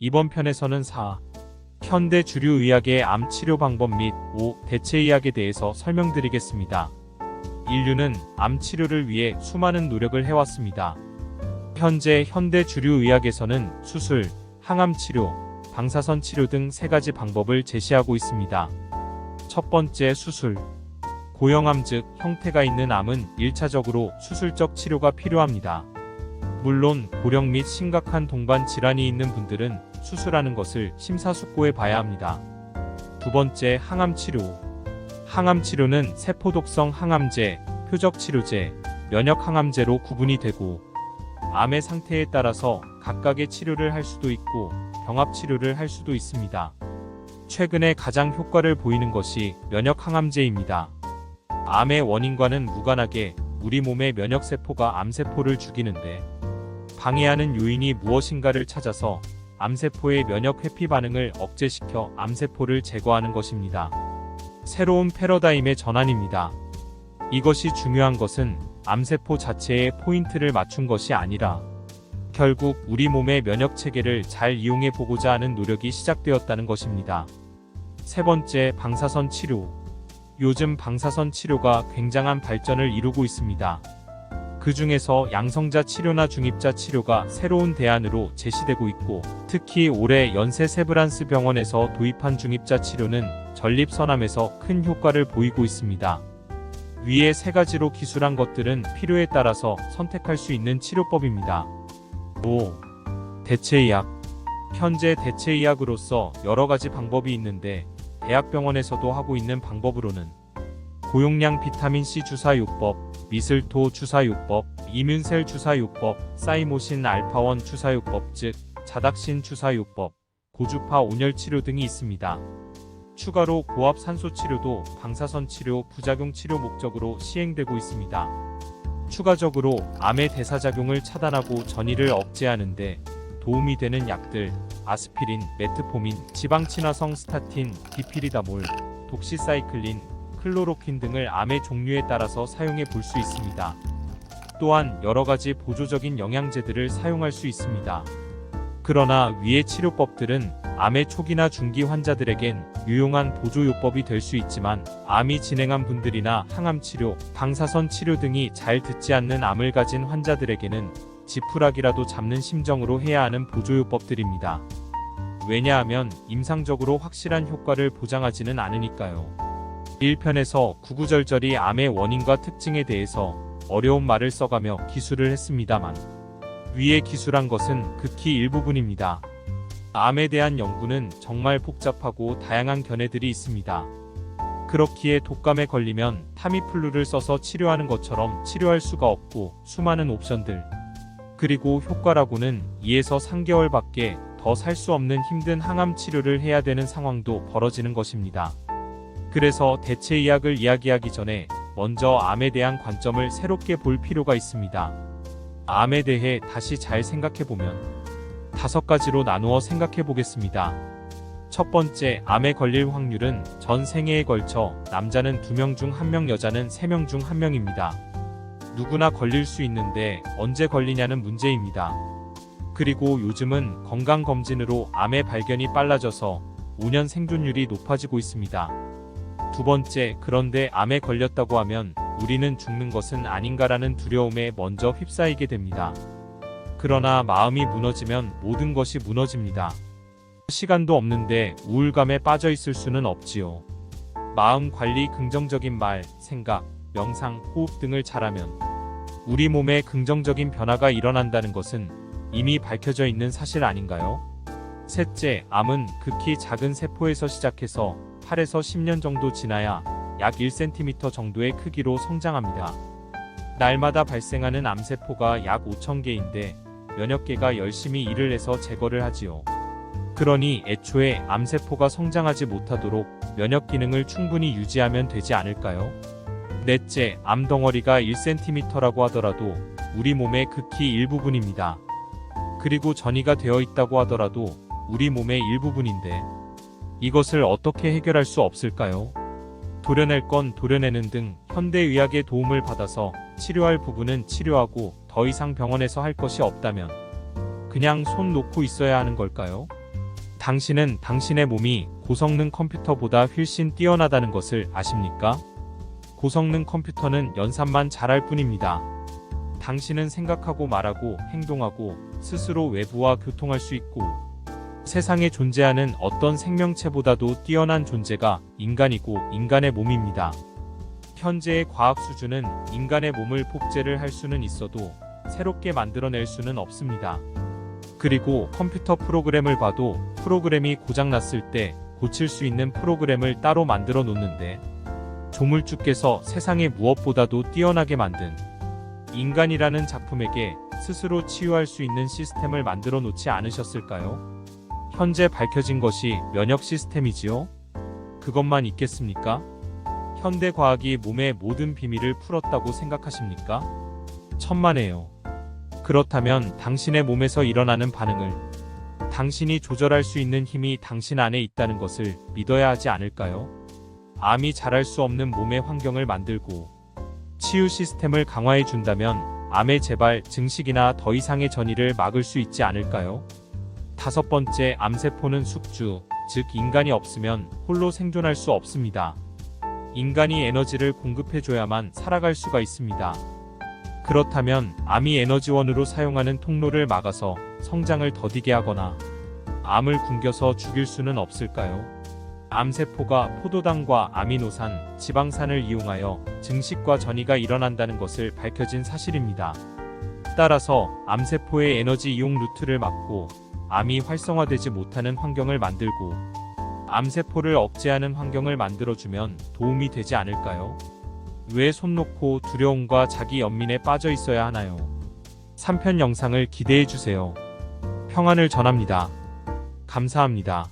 이번 편에서는 4. 현대 주류 의학의 암 치료 방법 및 5. 대체 의학에 대해서 설명드리겠습니다. 인류는 암 치료를 위해 수많은 노력을 해왔습니다. 현재 현대 주류 의학에서는 수술, 항암 치료, 방사선 치료 등 3가지 방법을 제시하고 있습니다. 첫 번째, 수술. 고형암 즉 형태가 있는 암은 1차적으로 수술적 치료가 필요합니다. 물론 고령 및 심각한 동반 질환이 있는 분들은 수술하는 것을 심사숙고해 봐야 합니다. 두 번째, 항암 치료. 항암 치료는 세포독성 항암제, 표적 치료제, 면역 항암제로 구분이 되고 암의 상태에 따라서 각각의 치료를 할 수도 있고 병합 치료를 할 수도 있습니다. 최근에 가장 효과를 보이는 것이 면역 항암제입니다. 암의 원인과는 무관하게 우리 몸의 면역세포가 암세포를 죽이는데 방해하는 요인이 무엇인가를 찾아서 암세포의 면역 회피 반응을 억제시켜 암세포를 제거하는 것입니다. 새로운 패러다임의 전환입니다. 이것이 중요한 것은 암세포 자체에 포인트를 맞춘 것이 아니라 결국 우리 몸의 면역 체계를 잘 이용해 보고자 하는 노력이 시작되었다는 것입니다. 세 번째, 방사선 치료. 요즘 방사선 치료가 굉장한 발전을 이루고 있습니다. 그 중에서 양성자 치료나 중입자 치료가 새로운 대안으로 제시되고 있고 특히 올해 연세 세브란스 병원에서 도입한 중입자 치료는 전립선암에서 큰 효과를 보이고 있습니다. 위에 3가지로 기술한 것들은 필요에 따라서 선택할 수 있는 치료법입니다. 5. 대체의학. 현재 대체의학으로서 여러가지 방법이 있는데 대학병원에서도 하고 있는 방법으로는 고용량 비타민C 주사요법, 미슬토 주사요법, 이뮨셀 주사요법, 사이모신 알파1 주사요법 즉 자닥신 주사요법, 고주파 온열 치료 등이 있습니다. 추가로 고압 산소 치료도 방사선 치료 부작용 치료 목적으로 시행되고 있습니다. 추가적으로 암의 대사작용을 차단하고 전이를 억제하는 데 도움이 되는 약들, 아스피린, 메트포민, 지방친화성 스타틴, 디피리다몰, 독시사이클린, 클로로킨 등을 암의 종류에 따라서 사용해 볼 수 있습니다. 또한 여러가지 보조적인 영양제들을 사용할 수 있습니다. 그러나 위의 치료법들은 암의 초기나 중기 환자들에겐 유용한 보조요법이 될 수 있지만 암이 진행한 분들이나 항암치료, 방사선 치료 등이 잘 듣지 않는 암을 가진 환자들에게는 지푸라기라도 잡는 심정으로 해야 하는 보조요법들입니다. 왜냐하면 임상적으로 확실한 효과를 보장하지는 않으니까요. 1편에서 구구절절히 암의 원인과 특징에 대해서 어려운 말을 써가며 기술을 했습니다만 위에 기술한 것은 극히 일부분입니다. 암에 대한 연구는 정말 복잡하고 다양한 견해들이 있습니다. 그렇기에 독감에 걸리면 타미플루를 써서 치료하는 것처럼 치료할 수가 없고 수많은 옵션들 그리고 효과라고는 2에서 3개월밖에 더 살 수 없는 힘든 항암 치료를 해야 되는 상황도 벌어지는 것입니다. 그래서 대체의학을 이야기하기 전에 먼저 암에 대한 관점을 새롭게 볼 필요가 있습니다. 암에 대해 다시 잘 생각해보면 5가지로 나누어 생각해보겠습니다. 첫 번째, 암에 걸릴 확률은 전 생애에 걸쳐 남자는 2명 중 1명, 여자는 3명 중 1명입니다. 누구나 걸릴 수 있는데 언제 걸리냐는 문제입니다. 그리고 요즘은 건강검진으로 암의 발견이 빨라져서 5년 생존율이 높아지고 있습니다. 두 번째, 그런데 암에 걸렸다고 하면 우리는 죽는 것은 아닌가라는 두려움에 먼저 휩싸이게 됩니다. 그러나 마음이 무너지면 모든 것이 무너집니다. 시간도 없는데 우울감에 빠져 있을 수는 없지요. 마음 관리, 긍정적인 말, 생각, 명상, 호흡 등을 잘하면 우리 몸에 긍정적인 변화가 일어난다는 것은 이미 밝혀져 있는 사실 아닌가요? 셋째, 암은 극히 작은 세포에서 시작해서 8에서 10년 정도 지나야 약 1cm 정도의 크기로 성장합니다. 날마다 발생하는 암세포가 약 5,000개인데 면역계가 열심히 일을 해서 제거를 하지요. 그러니 애초에 암세포가 성장하지 못하도록 면역 기능을 충분히 유지하면 되지 않을까요? 넷째, 암덩어리가 1cm라고 하더라도 우리 몸의 극히 일부분입니다. 그리고 전이가 되어 있다고 하더라도 우리 몸의 일부분인데 이것을 어떻게 해결할 수 없을까요? 도려낼 건 도려내는 등 현대의학의 도움을 받아서 치료할 부분은 치료하고 더 이상 병원에서 할 것이 없다면 그냥 손 놓고 있어야 하는 걸까요? 당신은 당신의 몸이 고성능 컴퓨터보다 훨씬 뛰어나다는 것을 아십니까? 고성능 컴퓨터는 연산만 잘할 뿐입니다. 당신은 생각하고 말하고 행동하고 스스로 외부와 교통할 수 있고 세상에 존재하는 어떤 생명체보다도 뛰어난 존재가 인간이고 인간의 몸입니다. 현재의 과학 수준은 인간의 몸을 복제를 할 수는 있어도 새롭게 만들어낼 수는 없습니다. 그리고 컴퓨터 프로그램을 봐도 프로그램이 고장났을 때 고칠 수 있는 프로그램을 따로 만들어 놓는데 조물주께서 세상에 무엇보다도 뛰어나게 만든 인간이라는 작품에게 스스로 치유할 수 있는 시스템을 만들어 놓지 않으셨을까요? 현재 밝혀진 것이 면역 시스템이지요? 그것만 있겠습니까? 현대 과학이 몸의 모든 비밀을 풀었다고 생각하십니까? 천만에요. 그렇다면 당신의 몸에서 일어나는 반응을 당신이 조절할 수 있는 힘이 당신 안에 있다는 것을 믿어야 하지 않을까요? 암이 자랄 수 없는 몸의 환경을 만들고 치유 시스템을 강화해 준다면 암의 재발, 증식이나 더 이상의 전이를 막을 수 있지 않을까요? 5번째, 암세포는 숙주, 즉 인간이 없으면 홀로 생존할 수 없습니다. 인간이 에너지를 공급해줘야만 살아갈 수가 있습니다. 그렇다면 암이 에너지원으로 사용하는 통로를 막아서 성장을 더디게 하거나 암을 굶겨서 죽일 수는 없을까요? 암세포가 포도당과 아미노산, 지방산을 이용하여 증식과 전이가 일어난다는 것을 밝혀진 사실입니다. 따라서 암세포의 에너지 이용 루트를 막고 암이 활성화되지 못하는 환경을 만들고 암세포를 억제하는 환경을 만들어주면 도움이 되지 않을까요? 왜 손 놓고 두려움과 자기 연민에 빠져 있어야 하나요? 3편 영상을 기대해주세요. 평안을 전합니다. 감사합니다.